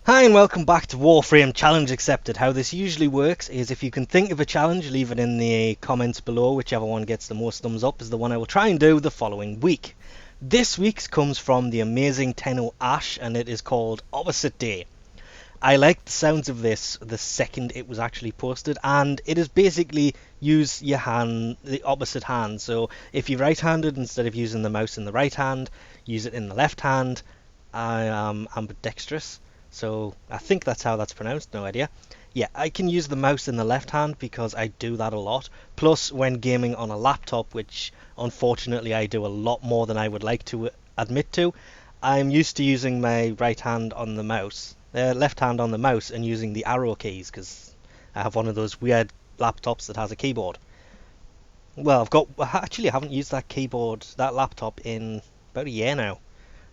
Hi and welcome back to Warframe Challenge Accepted. How this usually works is if you can think of a challenge, leave it in the comments below. Whichever one gets the most thumbs up is the one I will try and do the following week. This week's comes from the amazing Tenno Ash and it is called Opposite Day. I liked the sounds of this the second it was actually posted, and it is basically use your hand, the opposite hand. So if you're right-handed, instead of using the mouse in the right hand, use it in the left hand. I am ambidextrous, so I think that's how that's pronounced, no idea. Yeah, I can use the mouse in the left hand because I do that a lot. Plus, when gaming on a laptop, which unfortunately I do a lot more than I would like to admit to, I'm used to using my right hand on the mouse, left hand on the mouse, and using the arrow keys because I have one of those weird laptops that has a keyboard. Well, I haven't used that keyboard, that laptop in about a year now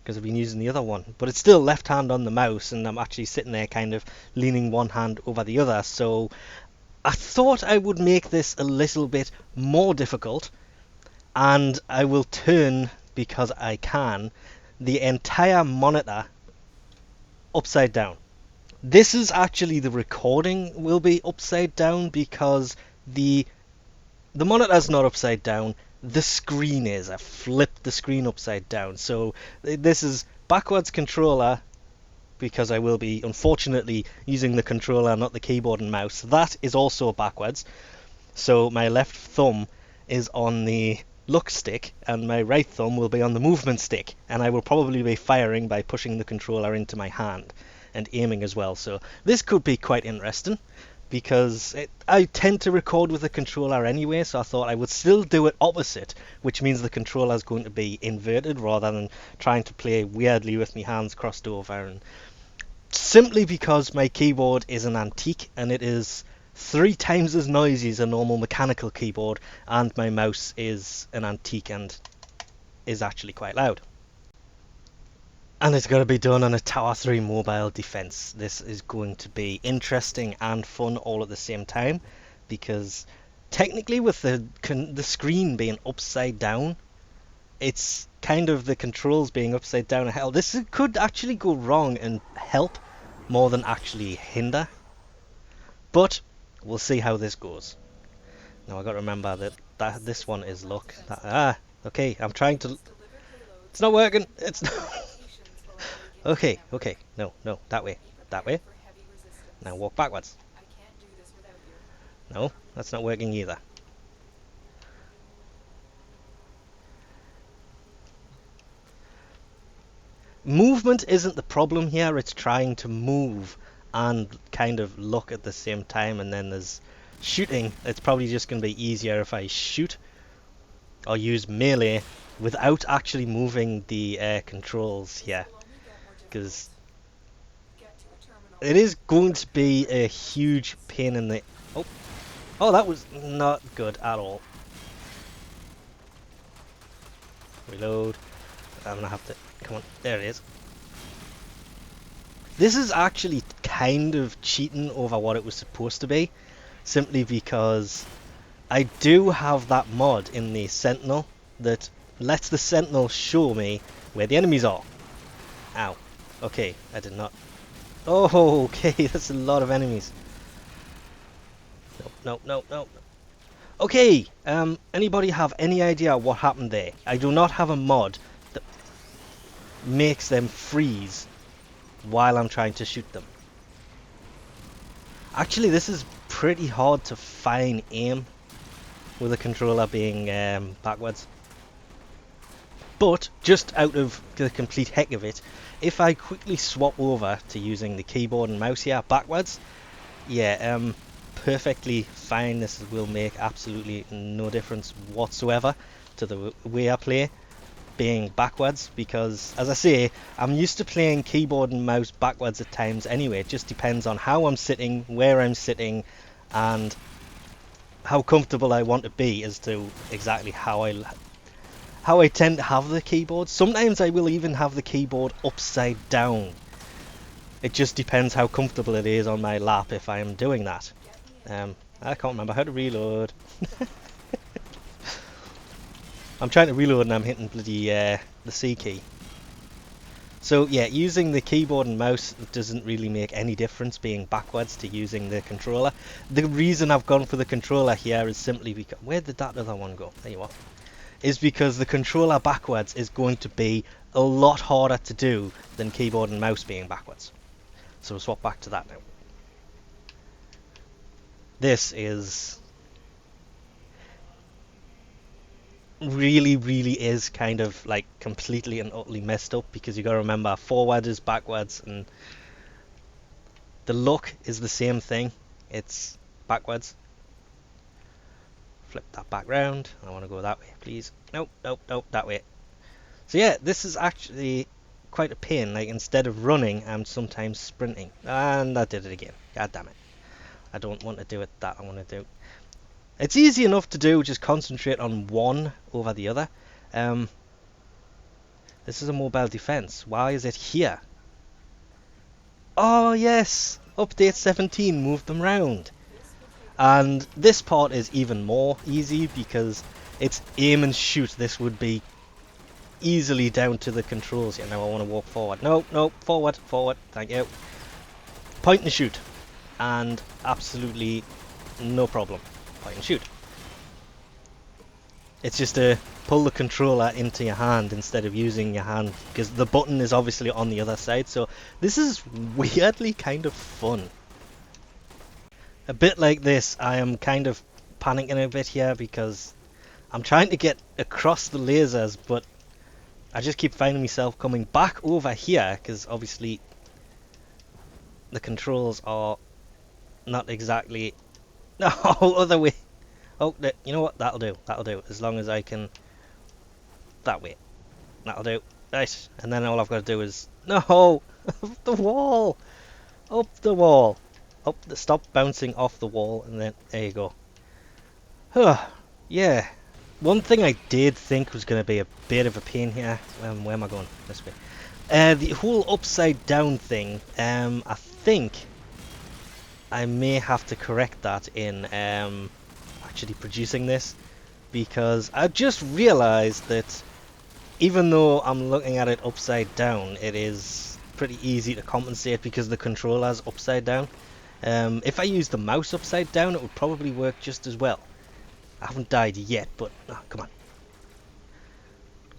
because I've been using the other one. But it's still left hand on the mouse, and I'm actually sitting there kind of leaning one hand over the other. So I thought I would make this a little bit more difficult, and I will turn, because I can, the entire monitor upside down. This is actually the recording will be upside down because the monitor's not upside down. The screen is. I flipped the screen upside down. So this is backwards controller because I will be unfortunately using the controller, not the keyboard and mouse. That is also backwards. So my left thumb is on the look stick and my right thumb will be on the movement stick, and I will probably be firing by pushing the controller into my hand and aiming as well. So this could be quite interesting because I tend to record with the controller anyway, so I thought I would still do it opposite, which means the controller is going to be inverted rather than trying to play weirdly with my hands crossed over. And simply because my keyboard is an antique and it is 3 times as noisy as a normal mechanical keyboard, and my mouse is an antique and is actually quite loud. And it's got to be done on a Tower 3 mobile defense. This is going to be interesting and fun all at the same time, because technically with the screen being upside down, it's kind of the controls being upside down. Hell, this could actually go wrong and help more than actually hinder. But we'll see how this goes. Now I got to remember that this one is luck. Okay, I'm trying to. It's not working. It's not. Okay, no, that way, Now walk backwards. No, that's not working either. Movement isn't the problem here, it's trying to move and kind of look at the same time, and then there's shooting. It's probably just going to be easier if I shoot or use melee without actually moving the controls here, because it is going to be a huge pain in the... Oh, that was not good at all. Reload. I'm gonna have to... Come on, there it is. This is actually kind of cheating over what it was supposed to be, simply because I do have that mod in the Sentinel that lets the Sentinel show me where the enemies are. Ow. Okay, I did not... Oh, okay, that's a lot of enemies. No. Okay, anybody have any idea what happened there? I do not have a mod that makes them freeze while I'm trying to shoot them. Actually, this is pretty hard to fine aim with the controller being backwards. But just out of the complete heck of it, if I quickly swap over to using the keyboard and mouse here backwards, yeah, perfectly fine. This will make absolutely no difference whatsoever to the way I play being backwards, because as I say, I'm used to playing keyboard and mouse backwards at times anyway. It just depends on how I'm sitting, where I'm sitting, and how comfortable I want to be as to exactly how I tend to have the keyboard. Sometimes I will even have the keyboard upside down. It just depends how comfortable it is on my lap if I am doing that. I can't remember how to reload. I'm trying to reload and I'm hitting bloody the C key. So yeah, using the keyboard and mouse doesn't really make any difference being backwards to using the controller. The reason I've gone for the controller here is simply because... Where did that other one go? There you are. Is because the controller backwards is going to be a lot harder to do than keyboard and mouse being backwards. So we'll swap back to that now. This is... really is kind of like completely and utterly messed up, because you got to remember forward is backwards and the look is the same thing. It's backwards. Flip that back round. I want to go that way, please. Nope, that way. So yeah, this is actually quite a pain. Like, instead of running, I'm sometimes sprinting, and I did it again. God damn it. I don't want to do it that I want to do. It's easy enough to do, just concentrate on one over the other. This is a mobile defense. Why is it here? Oh yes, update 17 moved them round. And this part is even more easy because it's aim and shoot. This would be easily down to the controls. Yeah, now I want to walk forward. No, forward, thank you. Point and shoot. And absolutely no problem. Point and shoot. It's just to pull the controller into your hand instead of using your hand, because the button is obviously on the other side. So this is weirdly kind of fun. A bit like this, I am kind of panicking a bit here because I'm trying to get across the lasers, but I just keep finding myself coming back over here because obviously the controls are not exactly... No, other way. Oh, you know what? That'll do. As long as I can... That way. That'll do. Right. And then all I've got to do is... No! Up the wall! Up the wall! Stop bouncing off the wall, and then... There you go. Yeah. One thing I did think was going to be a bit of a pain here... where am I going? This way. The whole upside down thing, I think I may have to correct that in actually producing this, because I just realized that even though I'm looking at it upside down, it is pretty easy to compensate because the controller's upside down. If I use the mouse upside down, it would probably work just as well. I haven't died yet, but come on.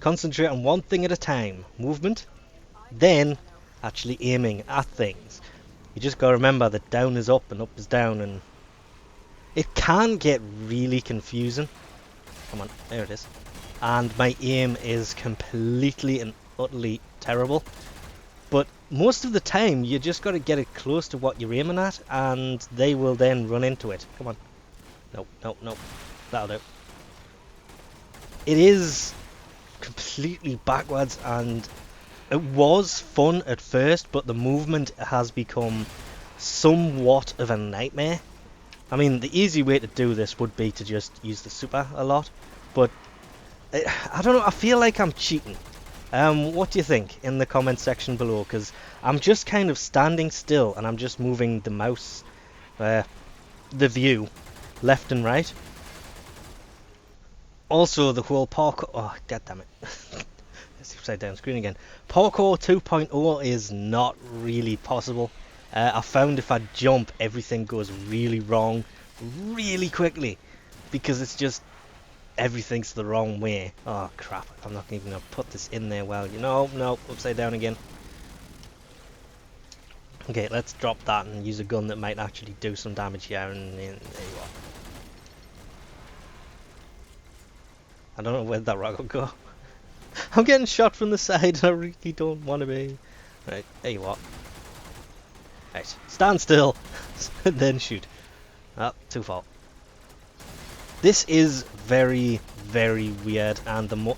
Concentrate on one thing at a time. Movement, then actually aiming at things. You just gotta remember that down is up and up is down, and it can get really confusing. Come on, there it is. And my aim is completely and utterly terrible. But most of the time, you just gotta get it close to what you're aiming at, and they will then run into it. Come on. No. That'll do. It is completely backwards, and it was fun at first, but the movement has become somewhat of a nightmare. I mean, the easy way to do this would be to just use the super a lot, but I don't know, I feel like I'm cheating. What do you think in the comment section below? Because I'm just kind of standing still and I'm just moving the mouse, the view, left and right. Also, the whole parkour... Oh, goddammit. It's the upside down screen again. Parkour 2.0 is not really possible. I found if I jump, everything goes really wrong really quickly, because it's just everything's the wrong way. Oh crap, I'm not even going to put this in there well. No, upside down again. Okay, let's drop that and use a gun that might actually do some damage here, and there you are. I don't know where that rocket will go. I'm getting shot from the side and I really don't want to be. Right, there you are. Right, stand still and then shoot. Too far. This is very weird, and the more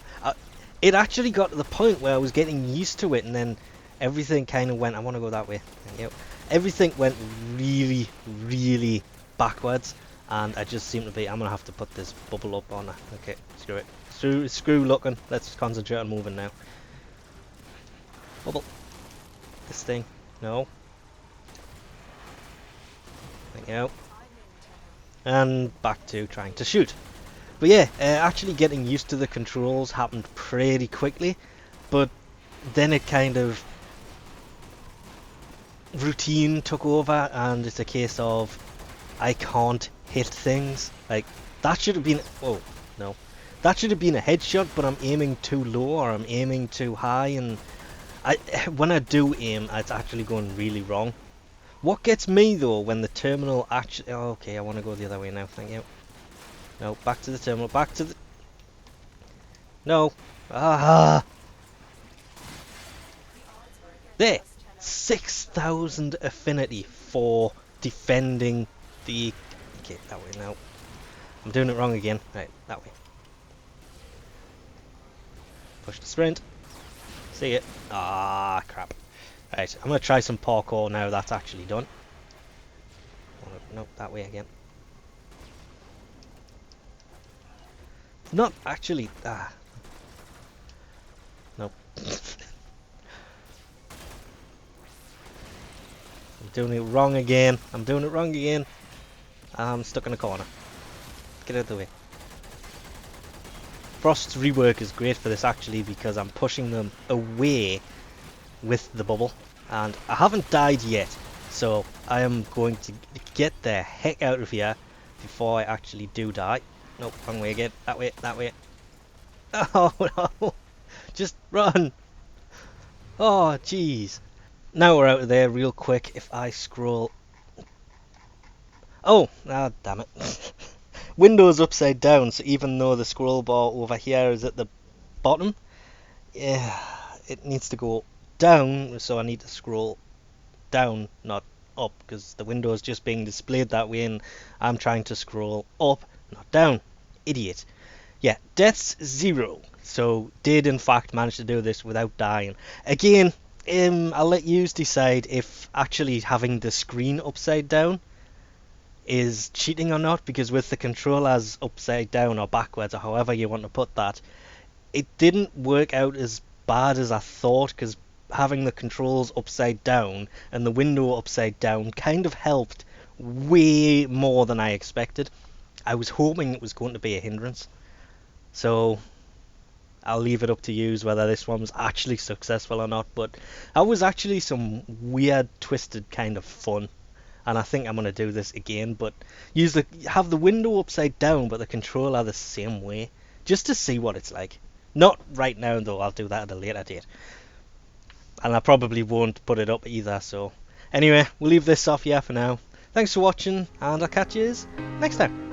it actually got to the point where I was getting used to it, and then everything kind of went... I want to go that way. Thank you. Everything went really backwards, and I just seem to be... I'm gonna have to put this bubble up on. Okay, screw it. Screw looking. Let's concentrate on moving now. Bubble. This thing. No. Thank you. And back to trying to shoot. But yeah, actually getting used to the controls happened pretty quickly, but then it kind of routine took over, and it's a case of I can't hit things. Like, that should have been... Oh, no. That should have been a headshot, but I'm aiming too low or I'm aiming too high, and when I do aim, it's actually going really wrong. What gets me, though, when the terminal actually... Oh, okay, I want to go the other way now, thank you. No, back to the terminal, back to the... No. Ah! There! 6,000 affinity for defending the... Okay, that way now. I'm doing it wrong again. Right, that way. Push the sprint. See it. Ah, crap. Right, I'm going to try some parkour now that's actually done. No, that way again. Not actually... Ah. Nope. I'm doing it wrong again. I'm doing it wrong again. I'm stuck in a corner. Get out of the way. Frost's rework is great for this actually because I'm pushing them away with the bubble, and I haven't died yet, so I am going to get the heck out of here before I actually do die. Nope, wrong way again. That way, that way. Oh no! Just run! Oh jeez. Now we're out of there real quick. If I scroll... Oh! Ah, damn it. Windows upside down, so even though the scroll bar over here is at the bottom, yeah, it needs to go down, so I need to scroll down, not up, because the window is just being displayed that way and I'm trying to scroll up, not down. Idiot. Yeah, deaths 0, so did in fact manage to do this without dying. Again, I'll let you decide if actually having the screen upside down is cheating or not, because with the controllers upside down or backwards or however you want to put that, it didn't work out as bad as I thought, because having the controls upside down and the window upside down kind of helped way more than I expected. I was hoping it was going to be a hindrance, so I'll leave it up to you whether this one was actually successful or not, but that was actually some weird twisted kind of fun. And I think I'm going to do this again, but have the window upside down, but the controller the same way, just to see what it's like. Not right now, though. I'll do that at a later date. And I probably won't put it up either, so... Anyway, we'll leave this off here for now. Thanks for watching, and I'll catch you next time.